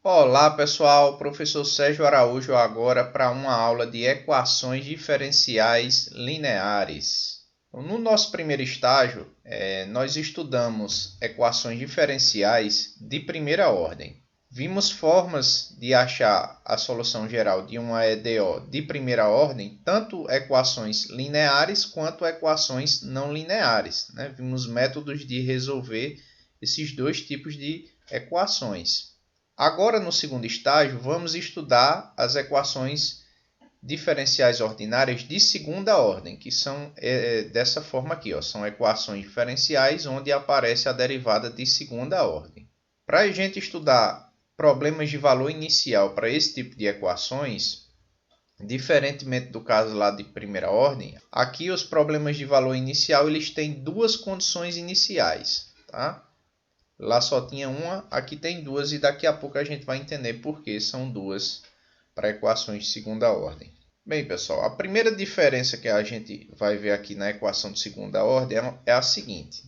Olá pessoal, professor Sérgio Araújo agora para uma aula de equações diferenciais lineares. No nosso primeiro estágio, nós estudamos equações diferenciais de primeira ordem. Vimos formas de achar a solução geral de uma EDO de primeira ordem, tanto equações lineares quanto equações não lineares, né? Vimos métodos de resolver esses dois tipos de equações. Agora, no segundo estágio, vamos estudar as equações diferenciais ordinárias de segunda ordem, que são dessa forma aqui, ó, são equações diferenciais onde aparece a derivada de segunda ordem. Para a gente estudar problemas de valor inicial para esse tipo de equações, diferentemente do caso lá de primeira ordem, aqui os problemas de valor inicial eles têm duas condições iniciais, tá? Lá só tinha uma, aqui tem duas e daqui a pouco a gente vai entender por que são duas para equações de segunda ordem. Bem, pessoal, a primeira diferença que a gente vai ver aqui na equação de segunda ordem é a seguinte.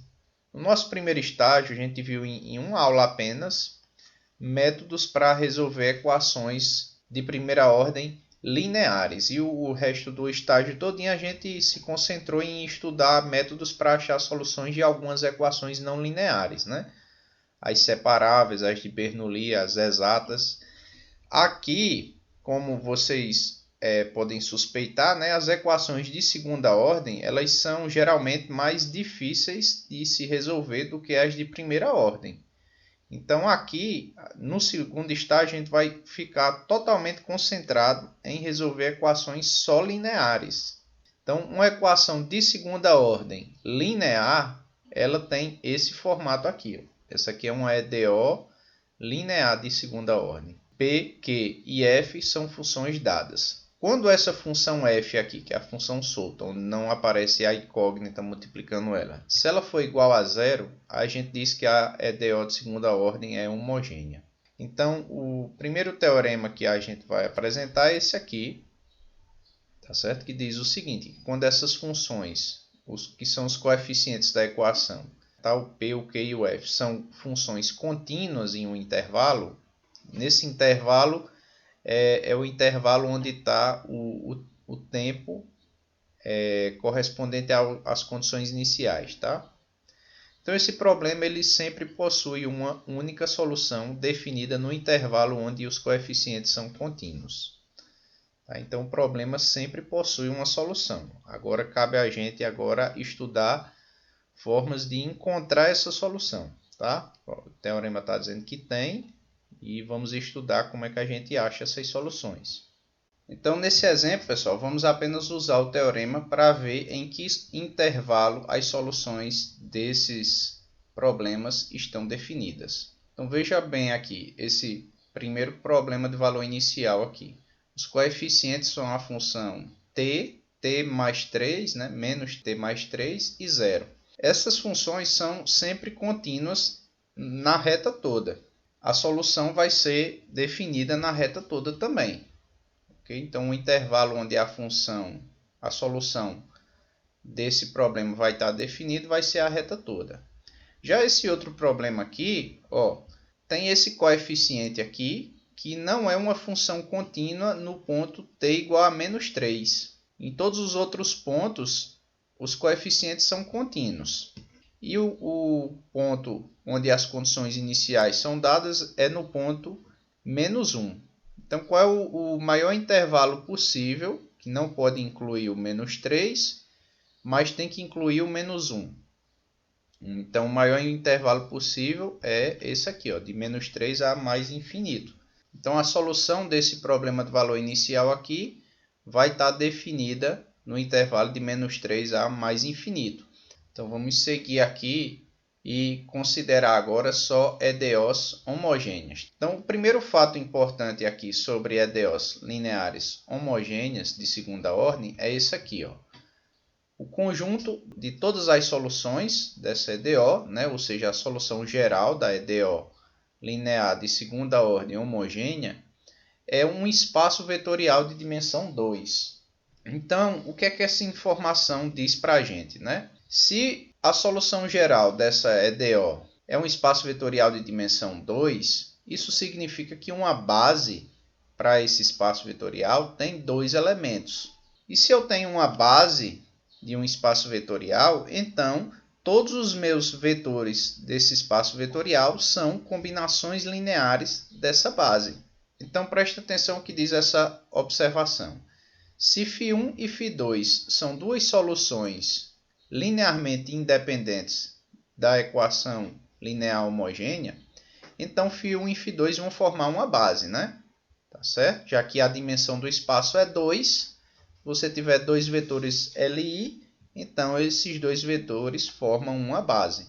No nosso primeiro estágio, a gente viu em uma aula apenas métodos para resolver equações de primeira ordem lineares. E o resto do estágio todinho a gente se concentrou em estudar métodos para achar soluções de algumas equações não lineares, né? As separáveis, as de Bernoulli, as exatas. Aqui, como vocês podem suspeitar, né, as equações de segunda ordem elas são geralmente mais difíceis de se resolver do que as de primeira ordem. Então, aqui, no segundo estágio, a gente vai ficar totalmente concentrado em resolver equações só lineares. Então, uma equação de segunda ordem linear, ela tem esse formato aqui, ó. Essa aqui é uma EDO linear de segunda ordem. P, Q e F são funções dadas. Quando essa função f aqui, que é a função solta, onde não aparece a incógnita multiplicando ela, se ela for igual a zero, a gente diz que a EDO de segunda ordem é homogênea. Então, o primeiro teorema que a gente vai apresentar é esse aqui, tá certo? Que diz o seguinte, quando essas funções, que são os coeficientes da equação, o P, o Q e o F são funções contínuas em um intervalo, nesse intervalo é o intervalo onde está o tempo correspondente às condições iniciais. Tá? Então, esse problema ele sempre possui uma única solução definida no intervalo onde os coeficientes são contínuos. Tá? Então, o problema sempre possui uma solução. Agora, cabe a gente agora estudar formas de encontrar essa solução, tá? O teorema está dizendo que tem e vamos estudar como é que a gente acha essas soluções. Então, nesse exemplo, pessoal, vamos apenas usar o teorema para ver em que intervalo as soluções desses problemas estão definidas. Então, veja bem aqui, esse primeiro problema de valor inicial aqui. Os coeficientes são a função t, t mais 3, né, menos t mais 3 e 0. Essas funções são sempre contínuas na reta toda. A solução vai ser definida na reta toda também. Okay? Então, o intervalo onde a solução desse problema vai estar definido vai ser a reta toda. Já esse outro problema aqui, ó, tem esse coeficiente aqui, que não é uma função contínua no ponto t igual a menos 3. Em todos os outros pontos, os coeficientes são contínuos. E o ponto onde as condições iniciais são dadas é no ponto menos 1. Então, qual é o maior intervalo possível, que não pode incluir o menos 3, mas tem que incluir o menos 1. Então, o maior intervalo possível é esse aqui, ó, de menos 3 a mais infinito. Então, a solução desse problema de valor inicial aqui vai estar definida no intervalo de menos 3 a mais infinito. Então, vamos seguir aqui e considerar agora só EDOs homogêneas. Então, o primeiro fato importante aqui sobre EDOs lineares homogêneas de segunda ordem é esse aqui, ó. O conjunto de todas as soluções dessa EDO, né, ou seja, a solução geral da EDO linear de segunda ordem homogênea, é um espaço vetorial de dimensão 2. Então, o que é que essa informação diz para a gente, né? Se a solução geral dessa EDO é um espaço vetorial de dimensão 2, Isso significa que uma base para esse espaço vetorial tem dois elementos. E se eu tenho uma base de um espaço vetorial, então todos os meus vetores desse espaço vetorial são combinações lineares dessa base. Então preste atenção no que diz essa observação. Se φ1 e φ2 são duas soluções linearmente independentes da equação linear homogênea, então φ1 e φ2 vão formar uma base, né? Tá certo? Já que a dimensão do espaço é 2, você tiver dois vetores LI, então esses dois vetores formam uma base.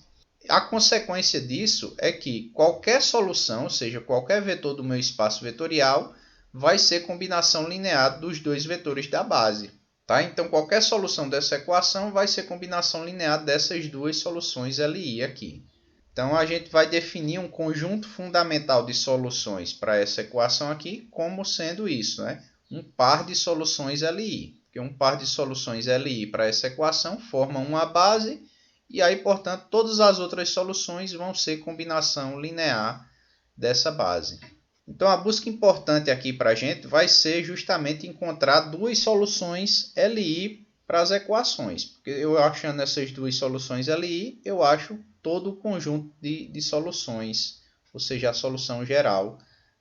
A consequência disso é que qualquer solução, ou seja, qualquer vetor do meu espaço vetorial, vai ser combinação linear dos dois vetores da base. Tá? Então, qualquer solução dessa equação vai ser combinação linear dessas duas soluções LI aqui. Então, a gente vai definir um conjunto fundamental de soluções para essa equação aqui como sendo isso, né? Um par de soluções LI. Porque um par de soluções LI para essa equação forma uma base e aí, portanto, todas as outras soluções vão ser combinação linear dessa base. Então, a busca importante aqui para a gente vai ser justamente encontrar duas soluções LI para as equações. Porque eu achando essas duas soluções LI, eu acho todo o conjunto de soluções, ou seja, a solução geral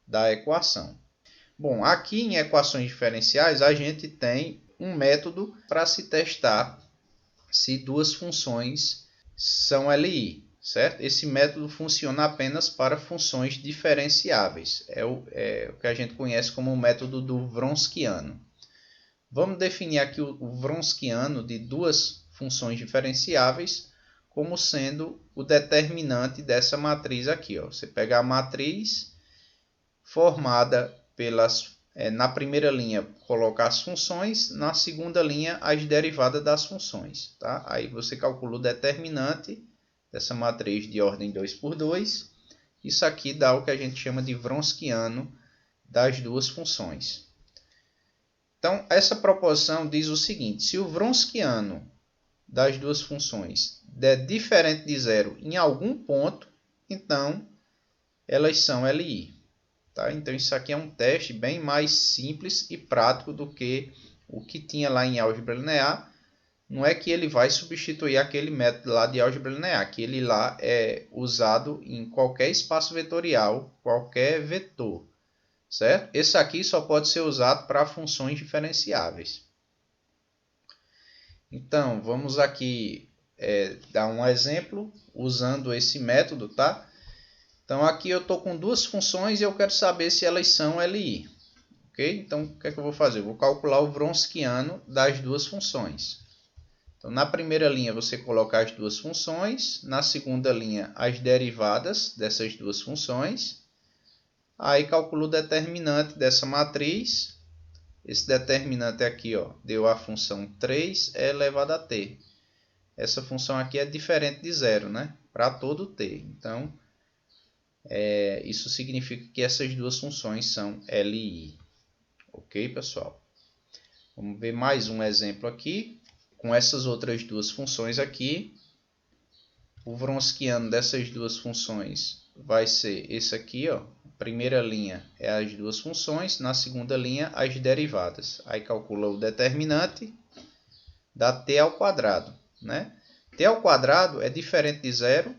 da equação. Bom, aqui em equações diferenciais, a gente tem um método para se testar se duas funções são LI, certo? Esse método funciona apenas para funções diferenciáveis. É o que a gente conhece como o método do Wronskiano. Vamos definir aqui o Wronskiano de duas funções diferenciáveis como sendo o determinante dessa matriz aqui. Ó. Você pega a matriz formada pelas... na primeira linha, colocar as funções, na segunda linha, as derivadas das funções. Tá? Aí você calcula o determinante dessa matriz de ordem 2 por 2. Isso aqui dá o que a gente chama de Wronskiano das duas funções. Então, essa proposição diz o seguinte: se o Wronskiano das duas funções der diferente de zero em algum ponto, então elas são LI. Tá? Então, isso aqui é um teste bem mais simples e prático do que o que tinha lá em álgebra linear. Não é que ele vai substituir aquele método lá de álgebra linear. Aquele lá é usado em qualquer espaço vetorial, qualquer vetor. Certo? Esse aqui só pode ser usado para funções diferenciáveis. Então, vamos aqui dar um exemplo usando esse método, tá? Então, aqui eu estou com duas funções e eu quero saber se elas são LI. Ok? Então, o que é que eu vou fazer? Eu vou calcular o Wronskiano das duas funções. Então, na primeira linha, você coloca as duas funções. Na segunda linha, as derivadas dessas duas funções. Aí, calculo o determinante dessa matriz. Esse determinante aqui, ó, deu a função 3e elevado a t. Essa função aqui é diferente de zero, né? Para todo t. Então, isso significa que essas duas funções são LI. Ok, pessoal? Vamos ver mais um exemplo aqui. Com essas outras duas funções aqui, o Wronskiano dessas duas funções vai ser esse aqui, ó. Primeira linha é as duas funções, na segunda linha as derivadas. Aí calcula o determinante, dá t ao quadrado, né? T ao quadrado é diferente de zero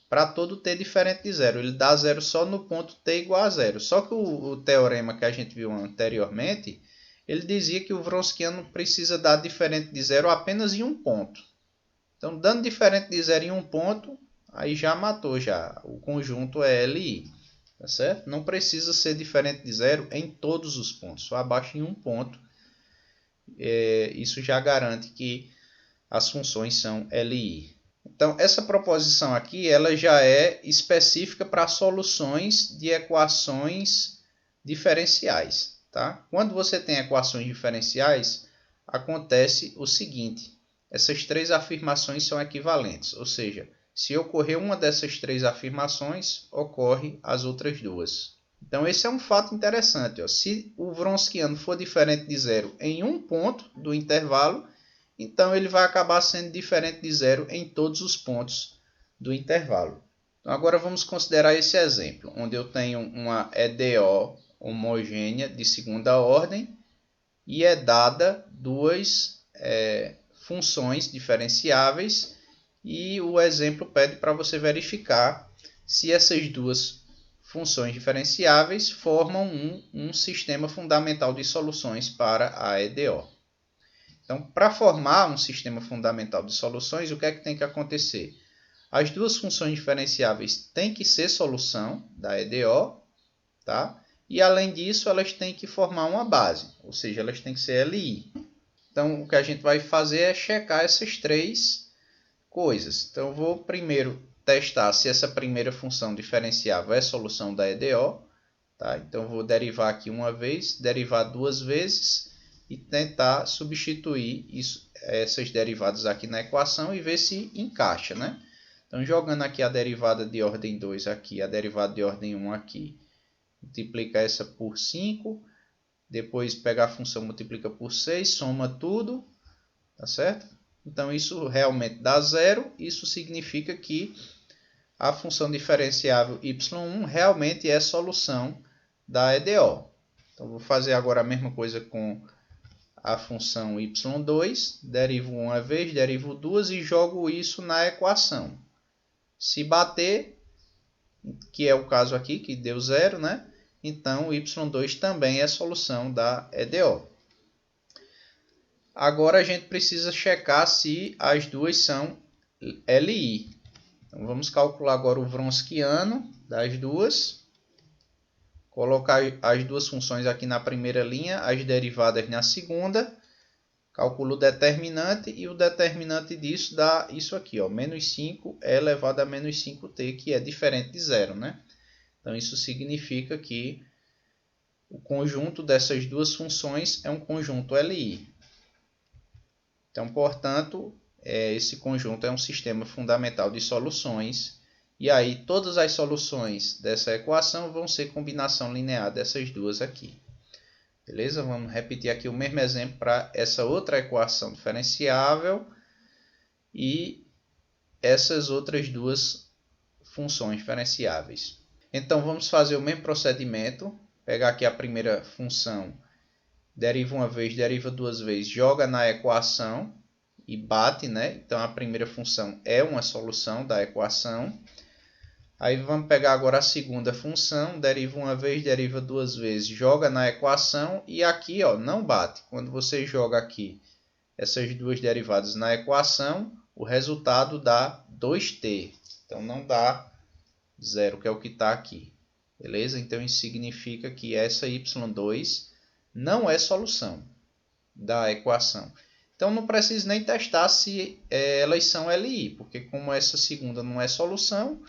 para todo t diferente de zero. Ele dá zero só no ponto t igual a zero. Só que o teorema que a gente viu anteriormente, ele dizia que o Wronskiano precisa dar diferente de zero apenas em um ponto. Então, dando diferente de zero em um ponto, aí já matou já. O conjunto é LI. Tá certo? Não precisa ser diferente de zero em todos os pontos, só abaixo em um ponto. Isso já garante que as funções são LI. Então, essa proposição aqui ela já é específica para soluções de equações diferenciais. Tá? Quando você tem equações diferenciais, acontece o seguinte: essas três afirmações são equivalentes, ou seja, se ocorrer uma dessas três afirmações, ocorre as outras duas. Então, esse é um fato interessante. Ó. Se o Wronskiano for diferente de zero em um ponto do intervalo, então ele vai acabar sendo diferente de zero em todos os pontos do intervalo. Então, agora vamos considerar esse exemplo, onde eu tenho uma EDO homogênea de segunda ordem e é dada duas funções diferenciáveis e o exemplo pede para você verificar se essas duas funções diferenciáveis formam um sistema fundamental de soluções para a EDO. Então, para formar um sistema fundamental de soluções, o que é que tem que acontecer? As duas funções diferenciáveis têm que ser solução da EDO, tá? E além disso, elas têm que formar uma base, ou seja, elas têm que ser LI. Então, o que a gente vai fazer é checar essas três coisas. Então, eu vou primeiro testar se essa primeira função diferenciável é solução da EDO. Tá? Então, eu vou derivar aqui uma vez, derivar duas vezes e tentar substituir essas derivadas aqui na equação e ver se encaixa, né? Então, jogando aqui a derivada de ordem 2 aqui, a derivada de ordem 1 aqui, multiplica essa por 5, depois pega a função, multiplica por 6, soma tudo, tá certo? Então, isso realmente dá zero, isso significa que a função diferenciável y1 realmente é solução da EDO. Então, vou fazer agora a mesma coisa com a função y2, derivo uma vez, derivo duas e jogo isso na equação. Se bater, que é o caso aqui, que deu zero, né? Então, y2 também é solução da EDO. Agora, a gente precisa checar se as duas são LI. Então, vamos calcular agora o Wronskiano das duas. Colocar as duas funções aqui na primeira linha, as derivadas na segunda. Calculo o determinante e o determinante disso dá isso aqui, ó, menos 5 elevado a menos 5t, que é diferente de zero, né? Então, isso significa que o conjunto dessas duas funções é um conjunto LI. Então, portanto, esse conjunto é um sistema fundamental de soluções. E aí, todas as soluções dessa equação vão ser combinação linear dessas duas aqui. Beleza? Vamos repetir aqui o mesmo exemplo para essa outra equação diferenciável e essas outras duas funções diferenciáveis. Então, vamos fazer o mesmo procedimento. Pegar aqui a primeira função, deriva uma vez, deriva duas vezes, joga na equação e bate, né? Então, a primeira função é uma solução da equação. Aí vamos pegar agora a segunda função, deriva uma vez, deriva duas vezes, joga na equação e aqui, ó, não bate. Quando você joga aqui essas duas derivadas na equação, o resultado dá 2t. Então, não dá zero, que é o que está aqui. Beleza? Então, isso significa que essa y2 não é solução da equação. Então, não preciso nem testar se elas são LI, porque como essa segunda não é solução,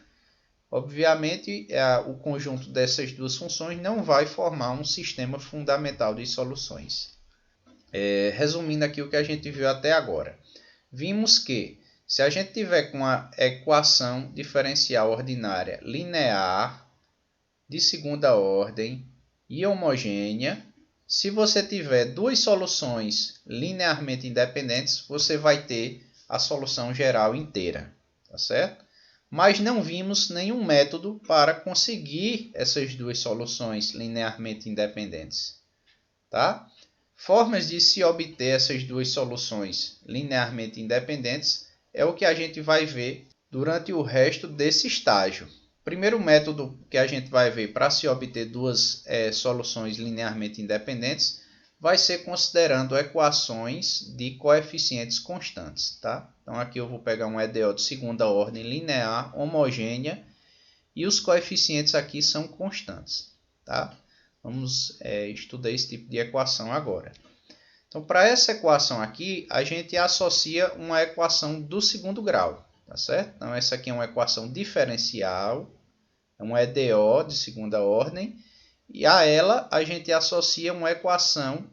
obviamente, o conjunto dessas duas funções não vai formar um sistema fundamental de soluções. Resumindo aqui o que a gente viu até agora. Vimos que se a gente tiver com a equação diferencial ordinária linear de segunda ordem e homogênea, se você tiver duas soluções linearmente independentes, você vai ter a solução geral inteira, tá certo? Mas não vimos nenhum método para conseguir essas duas soluções linearmente independentes, tá? Formas de se obter essas duas soluções linearmente independentes é o que a gente vai ver durante o resto desse estágio. O primeiro método que a gente vai ver para se obter duas soluções linearmente independentes vai ser considerando equações de coeficientes constantes, tá? Então, aqui eu vou pegar um EDO de segunda ordem linear, homogênea, e os coeficientes aqui são constantes, tá? Vamos estudar esse tipo de equação agora. Então, para essa equação aqui, a gente associa uma equação do segundo grau, tá certo? Então, essa aqui é uma equação diferencial, é um EDO de segunda ordem, e a ela a gente associa uma equação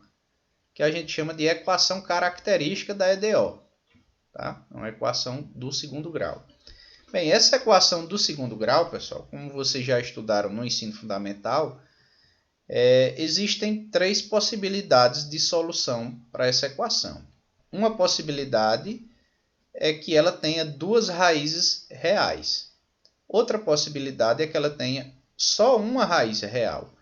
que a gente chama de equação característica da EDO. Tá? É uma equação do segundo grau. Bem, essa equação do segundo grau, pessoal, como vocês já estudaram no ensino fundamental, existem três possibilidades de solução para essa equação. Uma possibilidade é que ela tenha duas raízes reais. Outra possibilidade é que ela tenha só uma raiz real.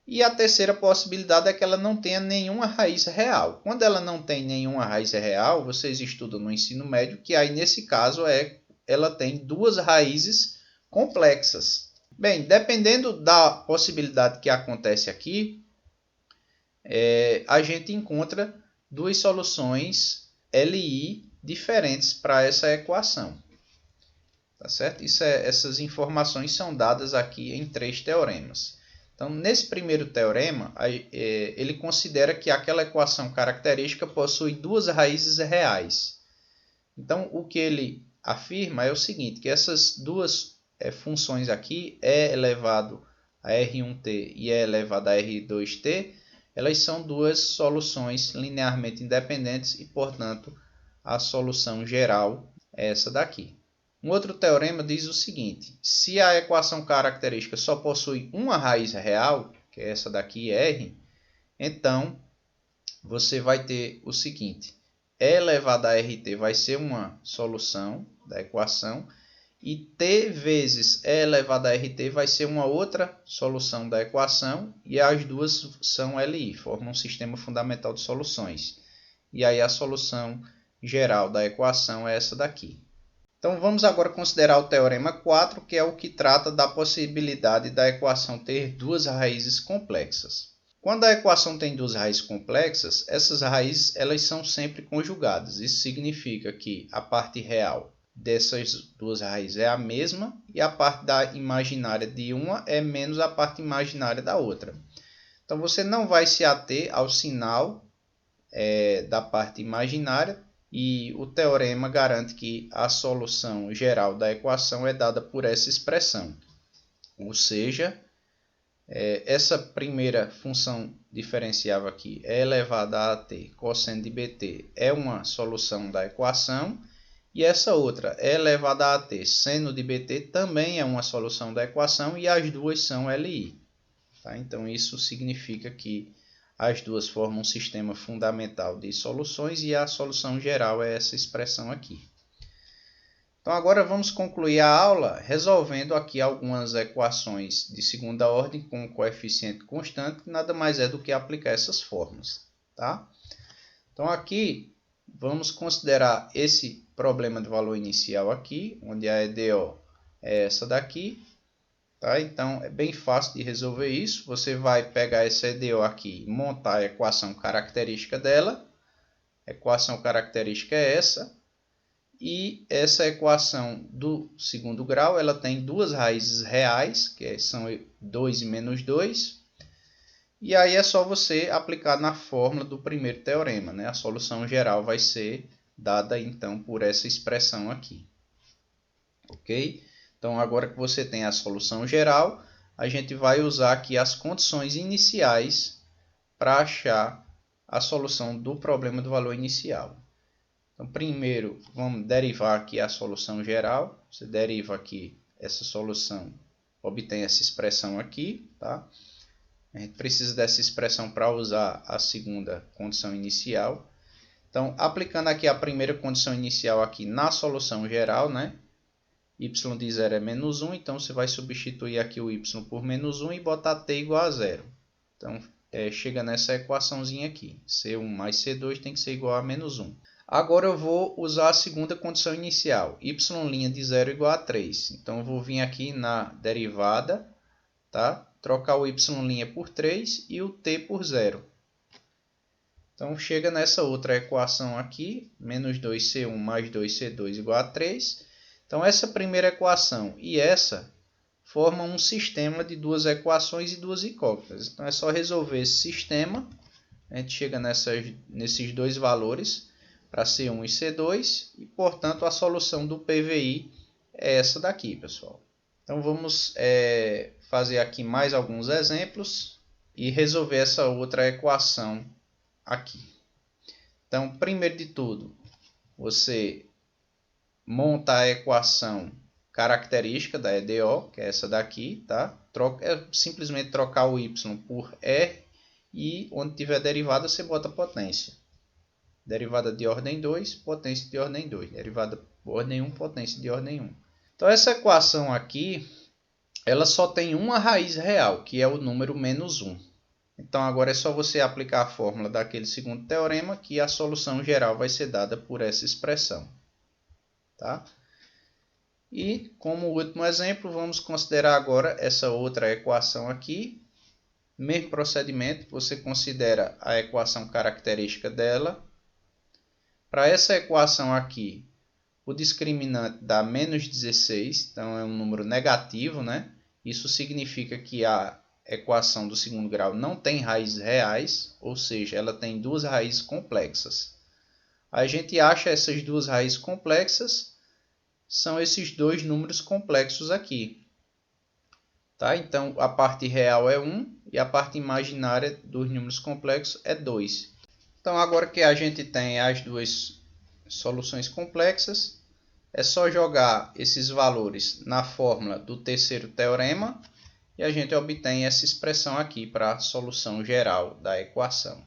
E a terceira possibilidade é que ela não tenha nenhuma raiz real. Quando ela não tem nenhuma raiz real, vocês estudam no ensino médio que aí nesse caso ela tem duas raízes complexas. Bem, dependendo da possibilidade que acontece aqui, a gente encontra duas soluções LI diferentes para essa equação. Tá certo? Essas informações são dadas aqui em 3 teoremas. Então, nesse primeiro teorema, ele considera que aquela equação característica possui duas raízes reais. Então, o que ele afirma é o seguinte, que essas duas funções aqui, e elevado a R1t e e elevado a R2t, elas são duas soluções linearmente independentes e, portanto, a solução geral é essa daqui. Um outro teorema diz o seguinte, se a equação característica só possui uma raiz real, que é essa daqui, R, então você vai ter o seguinte, E elevado a RT vai ser uma solução da equação e T vezes E elevado a RT vai ser uma outra solução da equação e as duas são LI, formam um sistema fundamental de soluções. E aí a solução geral da equação é essa daqui. Então, vamos agora considerar o teorema 4, que é o que trata da possibilidade da equação ter duas raízes complexas. Quando a equação tem duas raízes complexas, essas raízes elas são sempre conjugadas. Isso significa que a parte real dessas duas raízes é a mesma e a parte imaginária de uma é menos a parte imaginária da outra. Então, você não vai se ater ao sinal da parte imaginária, e o teorema garante que a solução geral da equação é dada por essa expressão. Ou seja, essa primeira função diferenciável aqui, E elevada a t cosseno de bt, é uma solução da equação. E essa outra, E elevada a t seno de bt, também é uma solução da equação e as duas são LI. Tá? Então, isso significa que as duas formam um sistema fundamental de soluções e a solução geral é essa expressão aqui. Então, agora vamos concluir a aula resolvendo aqui algumas equações de segunda ordem com coeficiente constante, que nada mais é do que aplicar essas fórmulas. Tá? Então, aqui vamos considerar esse problema de valor inicial aqui, onde a EDO é essa daqui. Tá? Então, é bem fácil de resolver isso. Você vai pegar essa EDO aqui e montar a equação característica dela. A equação característica é essa. E essa equação do segundo grau, ela tem duas raízes reais, que são 2 e menos 2. E aí é só você aplicar na fórmula do primeiro teorema, né? A solução geral vai ser dada, então, por essa expressão aqui. Ok? Então, agora que você tem a solução geral, a gente vai usar aqui as condições iniciais para achar a solução do problema do valor inicial. Então, primeiro, vamos derivar aqui a solução geral. Você deriva aqui essa solução, obtém essa expressão aqui. Tá? A gente precisa dessa expressão para usar a segunda condição inicial. Então, aplicando aqui a primeira condição inicial aqui na solução geral, né? Y de 0 é menos 1, então você vai substituir aqui o y por menos 1 e botar t igual a 0. Então, chega nessa equaçãozinha aqui. C1 mais C2 tem que ser igual a menos 1. Agora eu vou usar a segunda condição inicial. Y' de 0 igual a 3. Então, eu vou vir aqui na derivada, tá? Trocar o y' por 3 e o t por 0. Então, chega nessa outra equação aqui, menos 2C1 mais 2C2 igual a 3. Então, essa primeira equação e essa formam um sistema de duas equações e duas incógnitas. Então, é só resolver esse sistema. A gente chega nesses dois valores para C1 e C2. E, portanto, a solução do PVI é essa daqui, pessoal. Então, vamos fazer aqui mais alguns exemplos e resolver essa outra equação aqui. Então, primeiro de tudo, você monta a equação característica da EDO, que é essa daqui, tá? É simplesmente trocar o y por R e onde tiver derivada você bota potência. Derivada de ordem 2, potência de ordem 2. Derivada de ordem 1, potência de ordem 1. Então essa equação aqui, ela só tem uma raiz real, que é o número menos 1. Então agora é só você aplicar a fórmula daquele segundo teorema, que a solução geral vai ser dada por essa expressão. Tá? E como último exemplo, vamos considerar agora essa outra equação aqui. Mesmo procedimento, você considera a equação característica dela. Para essa equação aqui, o discriminante dá menos 16, então é um número negativo, né? Isso significa que a equação do segundo grau não tem raízes reais, ou seja, ela tem duas raízes complexas. A gente acha essas duas raízes complexas, são esses dois números complexos aqui. Tá? Então, a parte real é 1 e a parte imaginária dos números complexos é 2. Então, agora que a gente tem as duas soluções complexas, é só jogar esses valores na fórmula do terceiro teorema e a gente obtém essa expressão aqui para a solução geral da equação.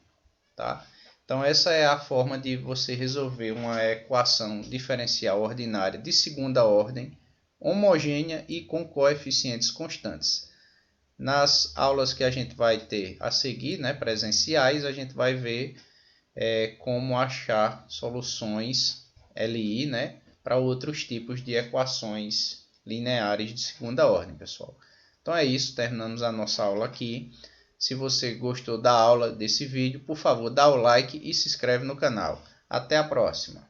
Tá? Então, essa é a forma de você resolver uma equação diferencial ordinária de segunda ordem, homogênea e com coeficientes constantes. Nas aulas que a gente vai ter a seguir, né, presenciais, a gente vai ver como achar soluções LI, né, para outros tipos de equações lineares de segunda ordem, pessoal. Então é isso, terminamos a nossa aula aqui. Se você gostou da aula, desse vídeo, por favor, dá o like e se inscreve no canal. Até a próxima!